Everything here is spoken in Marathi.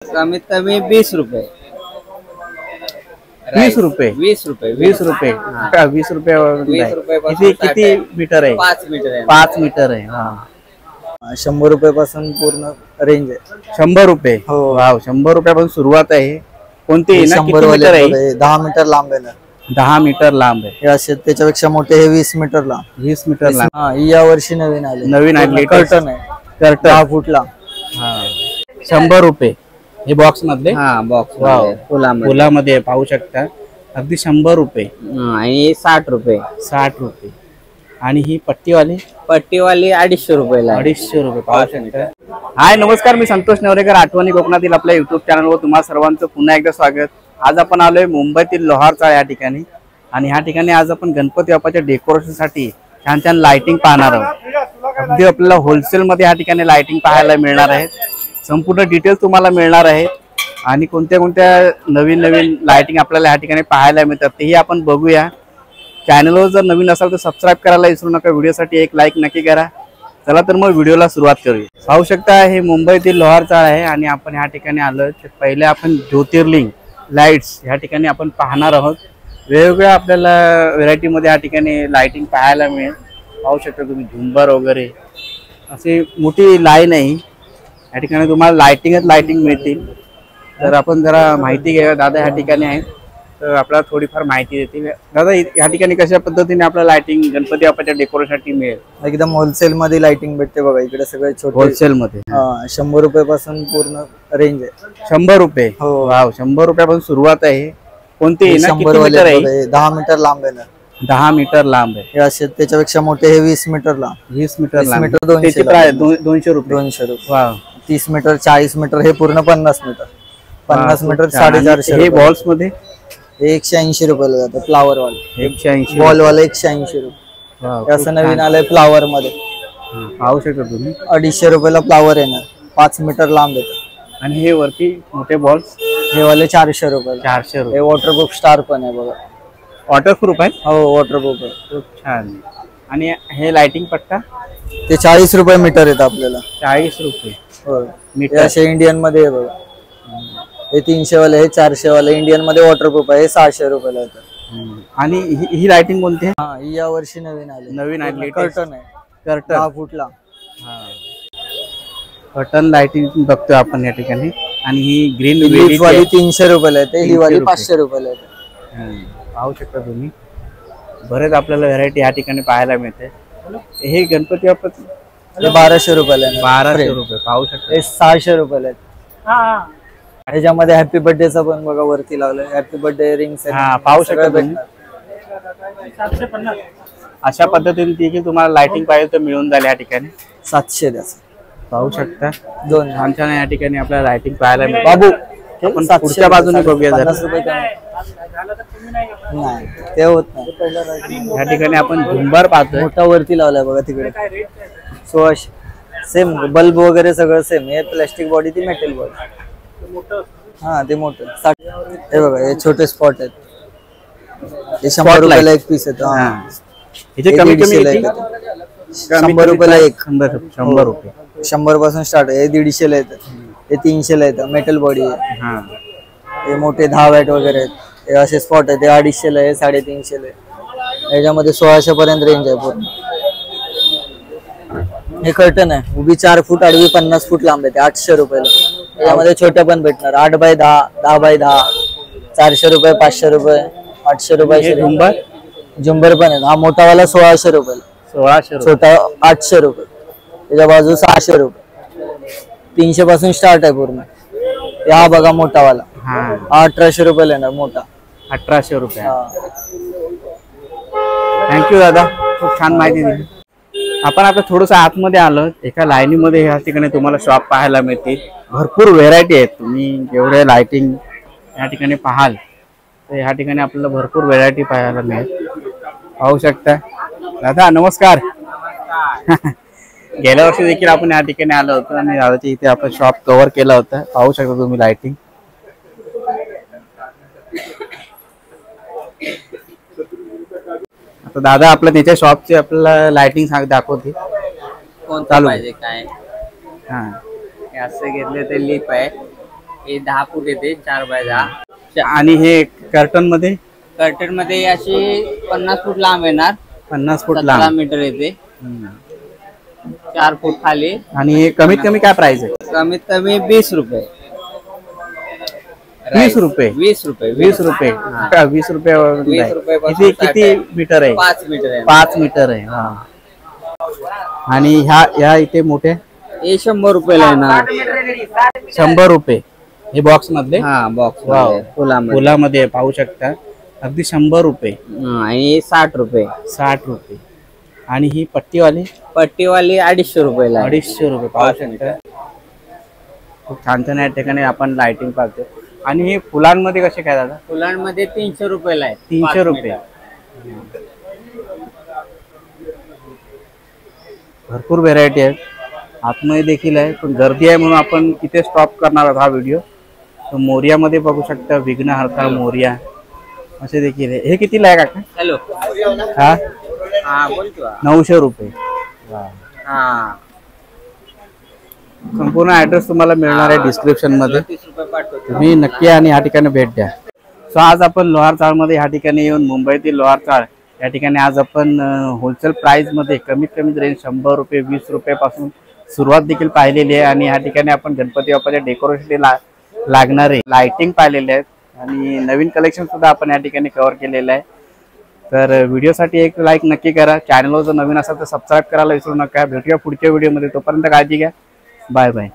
कमीत कमी 20 रुपये. 20 रुपये 20 रुपये 20 रुपये 20 रुपये किती किती मीटर आहे? 5 मीटर आहे. 5 मीटर आहे. हा 100 रुपयापासून पूर्ण रेंज आहे. 100 रुपये. हो. वाव 100 रुपयापासून सुरुवात आहे. कोणती आहे ना? 100 किती मीटर आहे? वाले 10 मीटर लांब आहे ना. 10 मीटर लांब आहे. हे असे त्याच्यापेक्षा मोठे हे 20 मीटर लांब. 20 मीटर लांब. हा ही या वर्षी नवीन आले. नवीन आहे. कर्टन आहे. कर्टन 10 फूटला. हा 100 रुपये हे बॉक्स मधले. हा बॉक्स वाव फुलामध्ये. फुलामध्ये पाहू शकता. अगदी 100 रुपये. आणि 60 रुपये. 60 रुपये. आणि ही पट्टीवाली पट्टीवाली 250 रुपयाला आहे. 250 रुपये पाहू शकता. हाय नमस्कार, मी संतोष नेवरेकर, आठवणी कोकणातील आपल्या युट्यूब चॅनलवर तुम्हा सर्वांचं पुन्हा एकदा स्वागत. आज आपण आलोय मुंबईतील लोहार चाळ या ठिकाणी. आणि ह्या ठिकाणी आज आपण गणपती बाप्पाच्या डेकोरेशनसाठी छान छान लाइटिंग पाहणार आहोत. अगदी आपल्याला होलसेल मध्ये ह्या ठिकाणी लाइटिंग पाहायला मिळणार आहे. संपूर्ण डिटेल्स तुम्हाला मिळणार आहे. आणि कोणत्या कोणत्या नवीन नवीन लाइटिंग आपल्याला ह्या ठिकाणी पाहायला मिळतात तेही आपण बघूया. चॅनलवर जर नवीन असाल तर सबस्क्राईब करायला विसरू नका. व्हिडिओसाठी एक लाईक नक्की करा. चला तर मग व्हिडिओला सुरुवात करूया. पाहू शकता हे मुंबईतील लोहार चाळ आहे आणि आपण ह्या ठिकाणी आलो. पहिले आपण ज्योतिर्लिंग लाईट्स ह्या ठिकाणी आपण पाहणार आहोत. वेगवेगळ्या आपल्याला व्हेरायटीमध्ये ह्या ठिकाणी लाइटिंग पाहायला मिळेल. पाहू शकता तुम्ही झुंबर वगैरे अशी मोठी लाईन आहे. या ठिकाणी तुम्हाला लाइटिंग मिळतील. तर आपण जरा माहिती घ्या. दादा ह्या ठिकाणी आहेत तर आपल्याला थोडीफार माहिती देतील. दादा ह्या ठिकाणी कशा पद्धतीने आपल्याला लाइटिंग गणपती बाप्पाच्या डेकोरेशनसाठी मिळेल? एकदम होलसेल मध्ये लाइटिंग भेटते बघा. इकडे सगळे छोटे होलसेल मध्ये. 100 रुपयापासून पूर्ण रेंज आहे. 100 रुपये. हो. वाव 100 रुपयापासून सुरुवात आहे. कोणती आहे ना? 100 किती मीटर आहे? वाले 10 मीटर लांब आहे ना. 10 मीटर लांब आहे. हे असे त्याच्यापेक्षा मोठे हे 20 मीटर लांब. 20 मीटर 20 लांब. मीटर 200 त्याची प्राइस 200 रुपये. 200 रुपये. वाव 30 मीटर 40 मीटर हे पूर्ण 50 मीटर. 50 मीटर 450 हे बॉल्स मध्ये हे 180 रुपयाला जातं. फ्लावर वाले 180. बॉल वाला 180 रुपये. वाव, हे असं खूप नवीन छान. आलंय फ्लावर मध्ये. पाहू शकता तुम्ही. 250 रुपयाला फ्लावर येणार. 5 मीटर लांब येतं. आणि हे वरती मोठे बॉल्स हे वाले 400 रुपयाला. 400 हे रुपये. वॉटरप्रूफ स्टार पण आहे बघा. वॉटरप्रूफ आहे. हो वॉटरप्रूफ आहे. खूप छान. आणि हे लाइटिंग पट्टा ते 40 रुपये मीटर येतं आपल्याला. 40 रुपये हो. मीटर. हे असे इंडियन मध्ये आहे बघा. हे 300 वाले हे 400 वाले इंडियन मध्ये वॉटरप्रूफ आहे. हे 600 रुपयाला येतं. आणि ही लाइटिंग कोणती आहे? हा ही या वर्षी नवीन आली. नवीन आहे. latest. कर्टन आहे. कर्टन. 10 फूटला. कर्टन लाइटिंग बघतोय आपण या ठिकाणी. आणि ही ग्रीन लीफ वाली 300 रुपयाला येते. ही 300 वाली रुपये. 500 रुपयाला येते. पाहू शकता तुम्ही. बरेच आपल्याला व्हरायटी या ठिकाणी पाहायला मिळते. हे गणपती बाप्पा हे 1200 रुपयाला आहे. 1200 रुपये. पाहू शकता. हे 600 रुपयाला आहेत. ह्याच्यामध्ये हॅपी बर्थडेचा पण बघा वरती लावलंय. Happy birthday rings. हा पाहू शकता तुम्ही. अशा पद्धतीने देखील तुम्हाला लाइटिंग पाहिजे तर मिळून जाईल या ठिकाणी. 700 द्या. पाहू शकता. दोन छान छान या ठिकाणी आपल्याला लाइटिंग पाहायला मिळते. बाबू आपण 700 पुढच्या बाजूने बघूया जरा. 50 रुपये कमी. नाही ते होत नाही. या ठिकाणी आपण झुंबर पाहतोय. मोठा वरती लावलाय बघा तिकडे. 1600. सेम बल्ब वगैरे सगळं सेम. हे प्लास्टिक बॉडी ती मेटल बॉडी. हा ते मोठं 60. हे बघा हे छोटे स्पॉट आहेत. हे 100 रुपयाला एक पीस येतं. हा. ह्याचे कमी कमी 100 रुपयाला एक. 100 रुपये. 100 पासून स्टार्ट आहे. हे 150 ला येतं. हे 300 ला येतं. मेटल बॉडी आहे. हा. हे मोठे 10 वॅट वगैरे आहेत. हे असे स्पॉट आहेत. हे 250 ला आहे. 350 ला आहे. याच्यामध्ये 1600 पर्यंत रेंज आहे पूर्ण. हे कर्टन आहे. उभी 4 फूट आडवी 50 फूट लांब आहे. 800 रुपयाला. यामध्ये छोटे पण भेटणार. 8 बाय 10 10 बाय 10 400 रुपये 500 रुपये 800 रुपये. झुंबर झुंबर पण आहे. हा मोठा वाला 1600 रुपयाला. 1600 रुपये. छोटा 800 रुपये. त्याच्या बाजू 600 रुपये. 300 पासून स्टार्ट आहे पूर्ण. हा बघा मोठा वाला. हा 1800 रुपयाला येणार मोठा. 1800 रुपये. थँक्यू दादा, खूप छान माहिती दिली. आपण आता थोडस आतमध्ये आलो. एका लाईनीमध्ये ह्या ठिकाणी तुम्हाला शॉप पाहायला मिळतील. भरपूर व्हेरायटी आहेत. तुम्ही जेवढे लाइटिंग या ठिकाणी पाहाल तर ह्या ठिकाणी आपल्याला भरपूर व्हेरायटी पाहायला मिळेल. पाहू शकता. दादा नमस्कार. गेल्या वर्षी देखील आपण या ठिकाणी आलो होतो आणि दादाच्या इथे आपण शॉप कव्हर केला होता. पाहू शकता तुम्ही लाइटिंग. आता दादा आपल्या त्याच्या शॉपची आपल्याला लाइटिंग दाखवते. कोणता पाहिजे काय? हा हे असे घेतले ते लीप आहे. हे 10 फूट येते 4x10. आणि हे कर्टन मध्ये कर्टन मध्ये अशी 50 फूट लांब येणार. 50 फूट 17 लांब. मीटर येते. 4 फूट खाली. आणि हे कमीत कमी काय प्राइस आहे? कमीत कमी 20 रुपये. 20 रुपये. 20 रुपये. 20 रुपये. 20 रुपये. 20 रुपये किती किती मीटर आहे? 5 मीटर आहे. 5 मीटर आहे. हा. आणि ह्या इथे मोठे हे 100 रुपयाला येणार. 100 रुपये. हे बॉक्स मधले? हा बॉक्स वाव. फुलामध्ये. फुलामध्ये पाहू शकता अगदी 100 रुपये. आणि 60 रुपये. 60 रुपये. आणि ही पट्टीवाली पट्टीवाली 250 रुपयाला. 250 रुपये पाहू शकता. खूप छान छान या ठिकाणी आपण लाइटिंग पाहतो. आणि हे फुलांमध्ये कसे काय दादा? फुलांमध्ये 300 रुपयाला आहे. 300 रुपये. भरपूर व्हेरायटी आहेत. आतमध्ये देखील आहे पण गर्दी आहे म्हणून आपण इथे स्टॉप करणार आहोत हा व्हिडिओ. तर मोर्यामध्ये बघू शकता विघ्नहर्ता मोर्या असे देखील आहे. हे कितीला आहे काका? हॅलो. हा हा बोल तू. 900 रुपये. हा संपूर्ण ऍड्रेस तुम्हाला मिळणार आहे डिस्क्रिप्शन मध्ये. 30 रुपये पाठवतो. तुम्ही नक्की आणि ह्या ठिकाणी भेट द्या. सो आज आपण लोहार चाळमध्ये ह्या ठिकाणी येऊन मुंबईतील लोहार चाळ या ठिकाणी आज आपण होलसेल प्राइस मध्ये कमीत कमी रेंज 100 रुपये 20 रुपयापासून सुरुवात देखील पाहिलेली आहे. आणि ह्या ठिकाणी आपण गणपती बाप्पाच्या डेकोरेशन लागणारे लाइटिंग पाहिलेले आहेत. आणि नवीन कलेक्शन सुद्धा आपण या ठिकाणी कव्हर केलेलं आहे. तर व्हिडिओसाठी एक लाईक नक्की करा. चॅनलवर जर नवीन असाल तर सबस्क्राईब करायला विसरू नका. भेटूया पुढच्या व्हिडिओमध्ये. तोपर्यंत काळजी घ्या. Bye bye.